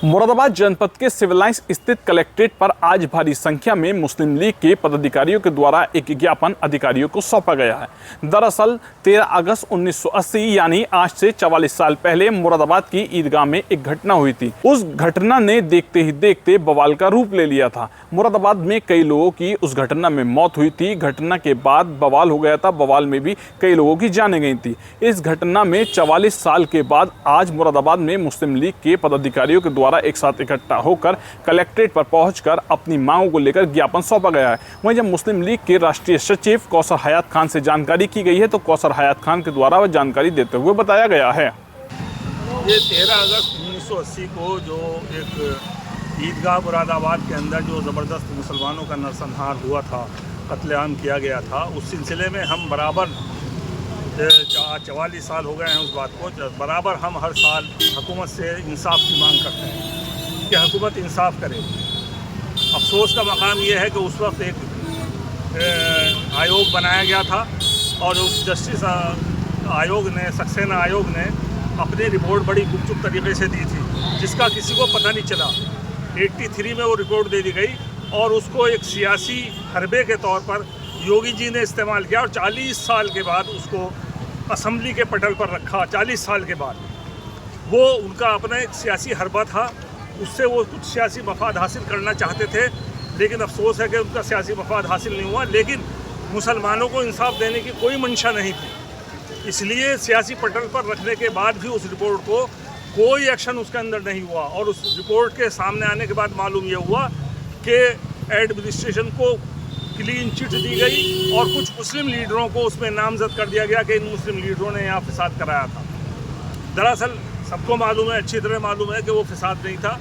मुरादाबाद जनपद के civil lines स्थित कलेक्ट्रेट पर आज भारी संख्या में मुस्लिम लीग के पदाधिकारियों के द्वारा एक ज्ञापन अधिकारियों को सौंपा गया है। दरअसल 13 अगस्त 1980 यानी आज से 44 साल पहले मुरादाबाद की ईदगाह में एक घटना हुई थी। उस घटना ने देखते ही देखते बवाल का रूप ले लिया था। मुरादाबाद में कई लोगों की उस घटना में मौत हुई थी। घटना के बाद बवाल हो गया था। बवाल में भी कई लोगों की जानें गई थी। इस घटना में 44 साल के बाद आज मुरादाबाद में मुस्लिम लीग के पदाधिकारियों के द्वारा एक साथ इकट्ठा होकर कलेक्ट्रेट पर पहुंचकर अपनी मांगों को लेकर ज्ञापन सौंपा गया है। वहीं जब मुस्लिम लीग के राष्ट्रीय सचिव कौसर हयात खान से जानकारी की गई है तो कौसर हयात खान के द्वारा वह जानकारी देते हुए बताया गया है। ये 13 अगस्त 1980 को जो एक ईदगाह मुरादाबाद के अंदर जो ज़बरदस्त मुसलमानों का नरसंहार हुआ था, कत्लेआम किया गया था, उस सिलसिले में हम बराबर 44 साल हो गए हैं उस बात को, बराबर हम हर साल हुकूमत से इंसाफ की मांग करते हैं कि हुकूमत इंसाफ करे। अफसोस का मकाम ये है कि उस वक्त एक आयोग बनाया गया था और उस जस्टिस आयोग ने, सक्सेना आयोग ने अपनी रिपोर्ट बड़ी गुपचुप तरीके से दी थी, जिसका किसी को पता नहीं चला। 83 में वो रिपोर्ट दे दी गई और उसको एक सियासी हरबे के तौर पर योगी जी ने इस्तेमाल किया और 40 साल के बाद उसको असम्बली के पटल पर रखा। 40 साल के बाद वो उनका अपना एक सियासी हरबा था, उससे वो कुछ सियासी मफाद हासिल करना चाहते थे, लेकिन अफसोस है कि उनका सियासी मफाद हासिल नहीं हुआ। लेकिन मुसलमानों को इंसाफ देने की कोई मंशा नहीं थी, इसलिए सियासी पटल पर रखने के बाद भी उस रिपोर्ट को कोई एक्शन उसके अंदर नहीं हुआ। और उस रिपोर्ट के सामने आने के बाद मालूम ये हुआ कि एडमिनिस्ट्रेशन को क्लीन चिट दी गई और कुछ मुस्लिम लीडरों को उसमें नामजद कर दिया गया कि इन मुस्लिम लीडरों ने यहाँ फिसाद कराया था। दरअसल सबको मालूम है, अच्छी तरह मालूम है कि वो फिसाद नहीं था,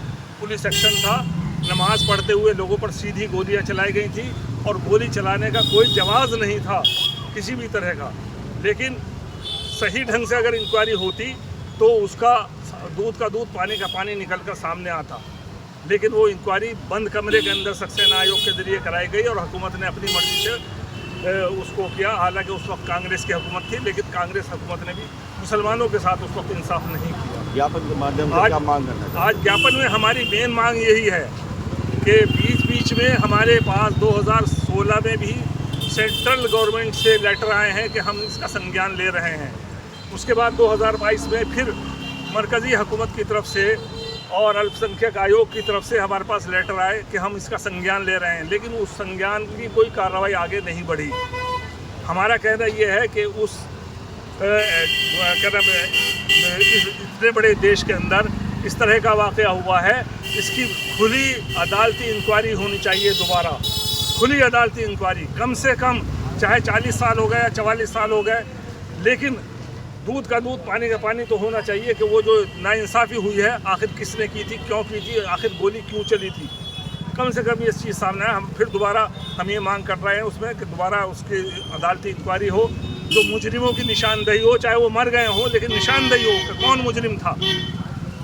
पुलिस एक्शन था। नमाज पढ़ते हुए लोगों पर सीधी गोलियाँ चलाई गई थी और गोली चलाने का कोई जवाज़ नहीं था किसी भी तरह का। लेकिन सही ढंग से अगर इंक्वायरी होती तो उसका दूध का दूध पानी का पानी निकल कर सामने आता। लेकिन वो इंक्वायरी बंद कमरे के अंदर सक्सेना आयोग के जरिए कराई गई और हुकूमत ने अपनी मर्जी से उसको किया। हालांकि उस वक्त कांग्रेस की हुकूमत थी, लेकिन कांग्रेस हुकूमत ने भी मुसलमानों के साथ उस वक्त इंसाफ नहीं किया। ज्ञापन के माध्यम से क्या मांग करना है? आज ज्ञापन में हमारी मेन मांग यही है कि बीच बीच में हमारे पास 2016 में भी सेंट्रल गवर्नमेंट से लेटर आए हैं कि हम इसका संज्ञान ले रहे हैं। उसके बाद 2022 में फिर मरकज़ी हुकूमत की तरफ से और अल्पसंख्यक आयोग की तरफ से हमारे पास लेटर आए कि हम इसका संज्ञान ले रहे हैं, लेकिन उस संज्ञान की कोई कार्रवाई आगे नहीं बढ़ी। हमारा कहना यह है कि उस क्या नाम है, इतने बड़े देश के अंदर इस तरह का वाक़या हुआ है, इसकी खुली अदालती इंक्वायरी होनी चाहिए। दोबारा खुली अदालती इंक्वायरी, कम से कम चाहे 40 साल हो गए या 44 साल हो गए, लेकिन दूध का दूध पानी का पानी तो होना चाहिए कि वो जो नाइंसाफ़ी हुई है आखिर किसने की थी, क्यों की थी, आखिर गोली क्यों चली थी। कम से कम ये चीज़ सामने आए। हम फिर दोबारा हम ये मांग कर रहे हैं उसमें कि दोबारा उसकी अदालती इंक्वायरी हो, जो मुजरिमों की निशानदेही हो, चाहे वो मर गए हों लेकिन निशानदेही हो कि कौन मुजरिम था।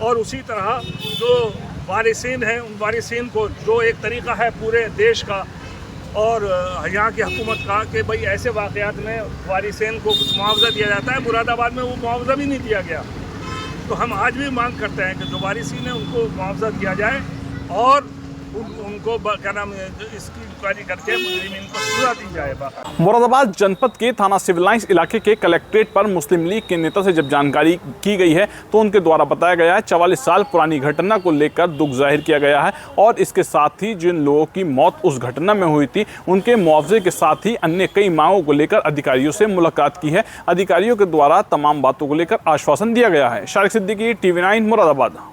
और उसी तरह जो वारिसीन हैं, उन वारिसीन को जो एक तरीक़ा है पूरे देश का और यहाँ की हुकूमत का कि भाई ऐसे वाक़यात में वारिसेन को कुछ मुआवजा दिया जाता है, मुरादाबाद में वो मुआवजा भी नहीं दिया गया। तो हम आज भी मांग करते हैं कि जो वारिसीन है उनको मुआवजा दिया जाए और उनको क्या नाम है, इसकी इंक्वायरी करके मुजरिमीन को सज़ा दी जाए। मुरादाबाद जनपद के थाना सिविल लाइंस इलाके के कलेक्ट्रेट पर मुस्लिम लीग के नेता से जब जानकारी की गई है तो उनके द्वारा बताया गया है 44 साल पुरानी घटना को लेकर दुख जाहिर किया गया है और इसके साथ ही जिन लोगों की मौत उस घटना में हुई थी उनके मुआवजे के साथ ही अन्य कई मांगों को लेकर अधिकारियों से मुलाकात की है। अधिकारियों के द्वारा तमाम बातों को लेकर आश्वासन दिया गया है। शारिक सिद्दीकी, TV9 मुरादाबाद।